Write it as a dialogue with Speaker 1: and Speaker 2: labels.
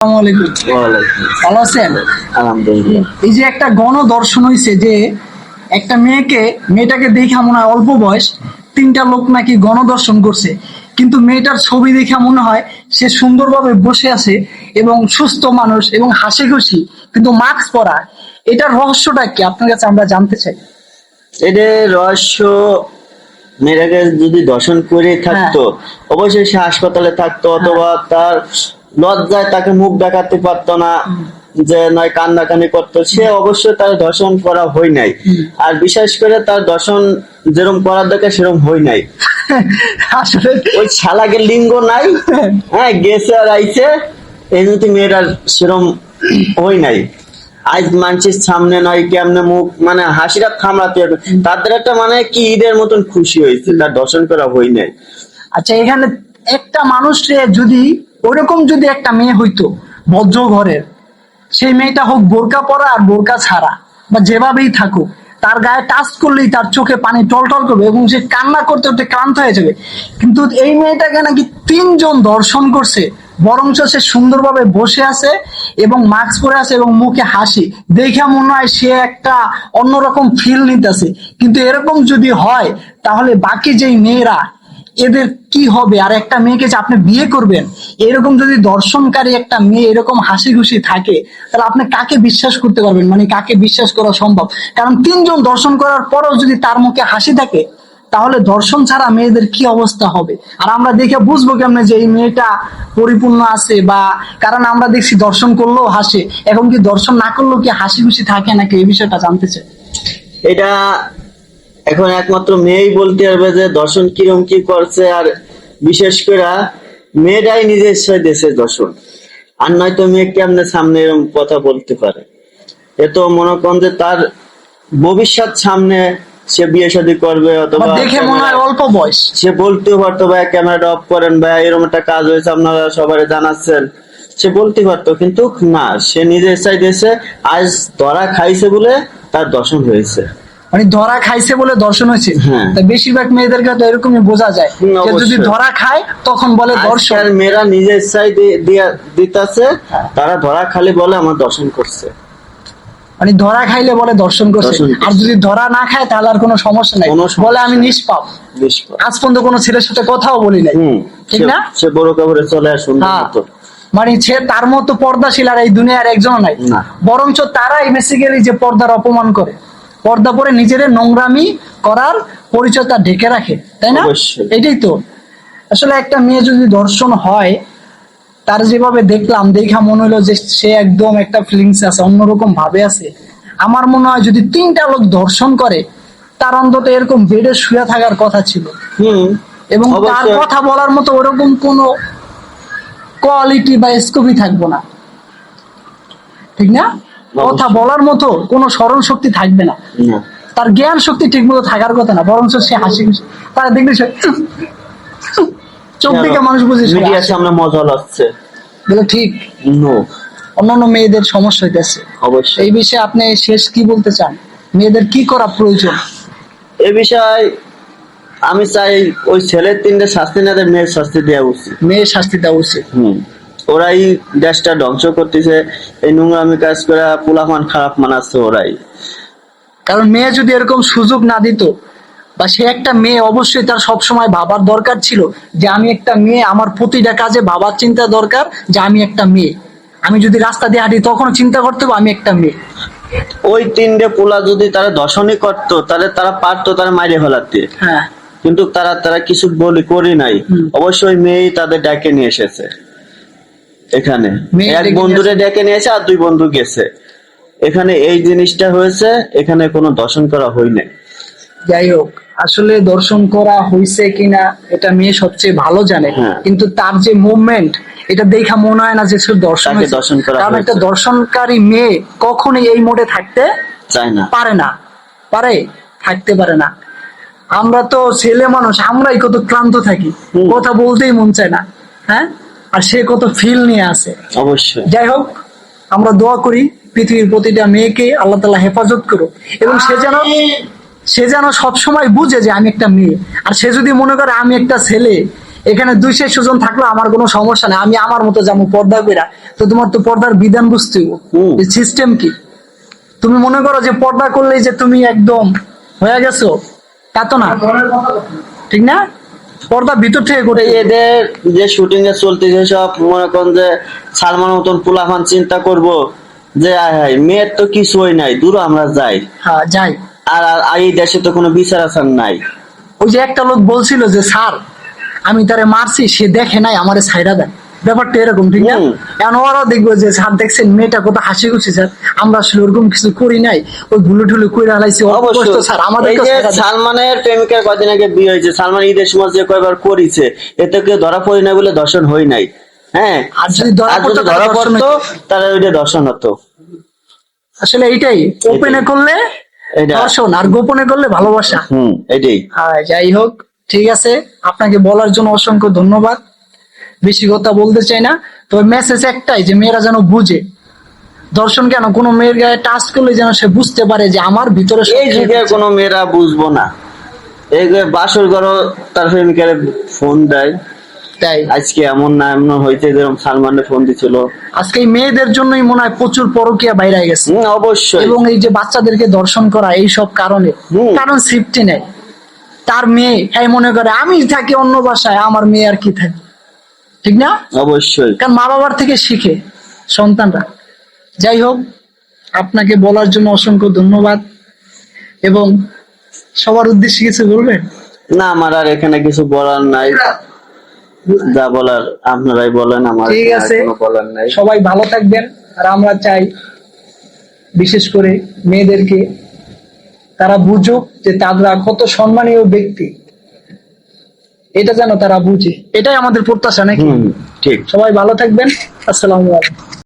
Speaker 1: ভালো আছেন?
Speaker 2: আলহামদুলিল্লাহ।
Speaker 1: এই যে একটা গণদর্শন হয়েছে যে একটা মেয়েটাকে দেখা মনে হয় অল্প বয়স, তিনটা লোক নাকি গণদর্শন করছে, কিন্তু মেয়েটার ছবি দেখা মনে হয় সে সুন্দরভাবে বসে আছে এবং সুস্থ মানুষ এবং হাসি খুশি, কিন্তু মাস্ক পরা। এটার রহস্যটা কি আপনার কাছে আমরা জানতে চাই।
Speaker 2: এদের রহস্য, মেয়েটাকে যদি দর্শন করে থাকতো অবশ্যই সে হাসপাতালে থাকতো, অথবা তার লজ্জায় তাকে মুখ দেখাতে পারতো না, যে নয় কান্নাকানি করতো, সে অবশ্যই তার দর্শন করা হয় নাই। আর বিশেষ করে তার দর্শন যেরকম করার দরকার সেরকম হয় নাই।
Speaker 1: আসলে
Speaker 2: ওই শালাকে লিঙ্গ নাই, হ্যাঁ গেছে আর আইছে, এই যদি মেয়েটার সেরকম হয় নাই। আজ মানুষের সামনে নয় কেমনে মুখ মানে হাসিটা থামড়াতে হবে, তাদের একটা মানে কি ঈদের মতন খুশি হয়েছে, তার দর্শন করা হয় নাই।
Speaker 1: আচ্ছা, এখানে একটা মানুষে যদি ওরকম যদি একটা মেয়ে হইতো ভদ্র ঘরের, সেই মেয়েটা হোক বোরকা পরা আর বোরকা ছাড়া বা যেভাবেই থাকুক, তার গায়ে টাচ করলেই তার চোখে পানি টলটল করবে এবং সে কান্না করতে করতে ক্লান্ত হয়ে যাবে। কিন্তু এই মেয়েটাকে নাকি তিনজন দর্শন করছে, বরঞ্চ সে সুন্দরভাবে বসে আছে এবং মাস্ক পরে আছে এবং মুখে হাসি, দেখে মনে হয় সে একটা অন্যরকম ফিল নিতেছে। কিন্তু এরকম যদি হয় তাহলে বাকি যেই মেয়েরা, এদের কি হবে? আর একটা মেয়েকে যে আপনি বিয়ে করবেন, এরকম যদি দর্শনকারী একটা মেয়ে এরকম হাসি খুশি থাকে, তাহলে আপনি কাকে বিশ্বাস করতে পারবেন? মানে কাকে বিশ্বাস করা সম্ভব? কারণ তিনজন দর্শন করার পরেও যদি তার মুখে হাসি থাকে, তাহলে দর্শন ছাড়া মেয়েদের কি অবস্থা হবে? আর আমরা দেখে বুঝবো কেমনে যে এই মেয়েটা পরিপূর্ণ আছে? বা কারণ আমরা দেখছি দর্শন করলেও হাসে, এখন কি দর্শন না করলেও কি হাসি খুশি থাকে নাকি, এই বিষয়টা জানতে চাই।
Speaker 2: এটা এখন একমাত্র মেয়েই বলতে পারবে যে দর্শন কিরম কি করছে। আর বিশেষ করে মেয়েটাই নিজের ইচ্ছায় দেশে দর্শন, আর নয়তো মেয়ে কেমনে সামনে এরকম কথা বলতে পারে? এ তো মনে করেন যে তার ভবিষ্যৎ সামনে, সে বিয়ে শাদী করবে, অথবা
Speaker 1: দেখে মনে হয় অল্প বয়স,
Speaker 2: সে বলতেও পারতো ভাই ক্যামেরাটা অফ করেন ভাই, এরকম একটা কাজ হয়েছে আপনারা সবাই জানাচ্ছেন, সে বলতে পারতো, কিন্তু না, সে নিজের ইচ্ছায় দেশে। আজ ধরা খাইছে বলে তার দর্শন হয়েছে,
Speaker 1: মানে ধরা খাইছে বলে দর্শন হয়েছে। তা বেশিরভাগ মেয়েদেরকে তো এরকমই বোঝা যায় যে যদি ধরা খায় তখন বলে দর্শন।
Speaker 2: আর মেয়েরা নিজের ইচ্ছায় দিতেছে, তারা ধরা খালি বলে আমার দর্শন করছে,
Speaker 1: মানে ধরা খাইলে বলে দর্শন করছে। আর যদি ধরা না খায় তাহলে আর কোনো সমস্যা নাই, বলে আমি নিষ্পাপ। আজ পর্যন্ত কোনো ছেলের সাথে কথাও বলি নাই, ঠিক না?
Speaker 2: সে বড় কাপড়ে চলে আসুন,
Speaker 1: মানে সে তার মতো পর্দাশীল আর এই দুনিয়ার একজন নাই। বরঞ্চ তারাই বেসিক্যালি যে পর্দার অপমান করে, পর্দা পরে নিজেদের নোংরামি করার পরিচয়টা ঢেকে রাখে, তাই না? এটাই তো আসলে একটা মেয়ে যদি দর্শন হয়, তার যেভাবে দেখলাম, দেখা মনে হলো যে সে একদম একটা ফিলিংস আছে, অন্যরকম ভাবে আছে। আমার মনে হয় যদি তিনটা লোক দর্শন করে, তার অন্তত এরকম বেডে শুয়ে থাকার কথা ছিল, এবং তার কথা বলার মতো ওরকম কোনো কোয়ালিটি বা স্কোপই থাকবো না, ঠিক না? কথা বলার মতো কোনো স্মরণ শক্তি থাকবে না, তার জ্ঞান শক্তি ঠিক মতো থাকার কথা না, বরঞ্চ সে হাসি খুশি। তারা দেখলে চোখ দিকে মানুষ বুঝে
Speaker 2: মিডিয়ার সামনে মজা লাগছে,
Speaker 1: ঠিক অন্যান্য মেয়েদের সমস্যা হইতেছে।
Speaker 2: অবশ্যই
Speaker 1: এই বিষয়ে আপনি শেষ কি বলতে চান? মেয়েদের কি করা প্রয়োজন
Speaker 2: এই বিষয়ে? আমি চাই ওই ছেলের তিনটে শাস্তি না, মেয়ের শাস্তি দেওয়া উচিত।
Speaker 1: মেয়ের শাস্তি দেওয়া উচিত।
Speaker 2: ওরাই দেশটা ধ্বংস করতেছে, এই নোংরামি কাজ করে পোলাপান খারাপ মানাচ্ছে ওরাই।
Speaker 1: কারণ মেয়ে যদি এরকম সুযোগ না দিত, বা সে একটা মেয়ে, অবশ্যই তার সবসময় ভাবার দরকার ছিল যে আমি একটা মেয়ে, আমার প্রতিটা কাজে ভাবার চিন্তা দরকার যে আমি একটা মেয়ে। আমি যদি রাস্তা দিয়ে হাঁটি তখন চিন্তা করতে হবে আমি একটা মেয়ে।
Speaker 2: ওই তিনটে পোলা যদি তারা দর্শনই করতো, তাহলে তারা পারতো তারা মাইরে ফেলাতে, কিন্তু তারা কিছু করি নাই। অবশ্যই মেয়েই তাদের ডেকে নিয়ে এসেছে এখানে, এক বন্ধুরে ডেকে নিয়ে এসে আর দুই বন্ধু গেছে এখানে, এই জিনিসটা হয়েছে, এখানে কোনো দর্শন করা হয় নাই।
Speaker 1: যাই হোক, আসলে দর্শন করা হয়েছে কিনা এটা মেয়ে সবচেয়ে ভালো জানে, কিন্তু তার যে মুভমেন্ট, এটা দেখা মনে হয় না যে সে দর্শন করা। কারণ একটা দর্শনকারী মেয়ে কখনোই এই মোডে থাকতে
Speaker 2: চায় না,
Speaker 1: থাকতে পারে না। আমরা তো ছেলে মানুষ, আমরাই কত ক্লান্ত থাকি, কথা বলতেই মন চায় না, হ্যাঁ? আর সে কত ফিল নিয়ে আসে।
Speaker 2: অবশ্যই।
Speaker 1: যাই হোক, আমরা দোয়া করি পৃথিবীর প্রতিটা মেয়েকে আল্লাহ তাআলা হেফাজত করো, এবং সে যেন সবসময় বুঝে যে আমি একটা মেয়ে। আর সে যদি মনে করে আমি একটা ছেলে, এখানে 200 জন থাকলে আমার কোনো সমস্যা নেই, আমি আমার মতো যাবো পর্দা কইরা। তো তোমার তো পর্দার বিধান বুঝতে
Speaker 2: হুম।
Speaker 1: সিস্টেম কি। তুমি মনে করো যে পর্দা করলেই যে তুমি একদম হয়ে গেছো, তা তো না, ঠিক না? পর্দা ভিতর থেকে করে
Speaker 2: এদের যে শুটিং এ চলতেছে সব মনে করেন যে সালমান মতন পোলাপান চিন্তা করব যে আয় হায় মেয়ের তো কিছুই নাই, দূর আমরা যাই।
Speaker 1: হ্যাঁ যাই।
Speaker 2: আর এই দেশে তো কোনো বিচার আচার নাই।
Speaker 1: ওই যে একটা লোক বলছিল যে স্যার আমি তারে মারছি, সে দেখে নাই আমারে ছাইড়া দেয়, ব্যাপারটা এরকম, ঠিক না?
Speaker 2: হুম।
Speaker 1: এখন ওরাও দেখবো যে স্যার দেখছেন মেয়েটা কত হাসি খুশি, স্যার আমরা আসলে ওরকম কিছু করি নাই, ওই ভুলে ঠুলে কইরা হালাইছি, অবশ্য স্যার আমাদের
Speaker 2: এই যে সালমানের প্রেমিকার কদিন আগে বিয়ে হয়েছে, সালমান ঈদের সময় যে কয়বার করেছে, এতে কেউ ধরা পড়ি না বলে দর্শন হই নাই। হ্যাঁ,
Speaker 1: আর যদি ধরা
Speaker 2: আর যদি
Speaker 1: পড়তো
Speaker 2: ধরা
Speaker 1: তাহলে দর্শন
Speaker 2: পড়তো
Speaker 1: হইতো।
Speaker 2: তাহলে ওইটা দর্শন হতো।
Speaker 1: আসলে এইটাই, ওপেনে করলে
Speaker 2: এটা।
Speaker 1: দর্শন আর গোপনে করলে ভালোবাসা।
Speaker 2: এটাই।
Speaker 1: যাই হোক, ঠিক আছে, আপনাকে বলার জন্য অসংখ্য ধন্যবাদ। বেশি কথা বলতে চাই না, তবে মেসেজ একটাই যে মেয়েরা যেন বুঝে, দর্শন কেন কোনো মেয়ের গায়ে টাচ করলে যেন সে বুঝতে পারে যে আমার ভিতরে সব
Speaker 2: এই যুগে
Speaker 1: আছে।
Speaker 2: কোনো মেয়েরা বুঝবো না, এই যে বাসর ঘর তার প্রেমিকারে ফোন দেয়,
Speaker 1: তাই
Speaker 2: আজকে এমন না এমন হয়েছে, যেরকম সালমানের ফোন দিছিল।
Speaker 1: আজকে এই মেয়েদের জন্যই মনে হয় প্রচুর পরকীয়া বাইরে গেছে,
Speaker 2: অবশ্যই।
Speaker 1: এবং এই যে বাচ্চাদেরকে দর্শন করা এই সব কারণে,
Speaker 2: হুম।
Speaker 1: কারণ সেফটি নেই। তার মেয়ে এই মনে করে আমি থাকি অন্য বাসায়, আমার মেয়ে আর কি থাকে, ঠিক না?
Speaker 2: অবশ্যই।
Speaker 1: কারণ মা বাবার থেকে শিখে সন্তানরা। যাই হোক, আপনাকে বলার জন্য অসংখ্য ধন্যবাদ, এবং সবার উদ্দেশ্যে কিছু বলবেন?
Speaker 2: না, আমার আর এখানে কিছু বলার নাই, যা বলার আপনারাই বলেন, আমার
Speaker 1: ঠিক
Speaker 2: এখানে আর
Speaker 1: আছে,
Speaker 2: কোনো বলার নাই।
Speaker 1: সবাই ভালো থাকবেন। আর আমরা চাই বিশেষ করে মেয়েদেরকে তারা বুঝুক যে তারা কত সম্মানীয় ব্যক্তি, এটা যেন তারা বুঝে, এটাই আমাদের প্রত্যাশা নাকি?
Speaker 2: ঠিক।
Speaker 1: সবাই ভালো থাকবেন, আসসালামু আলাইকুম।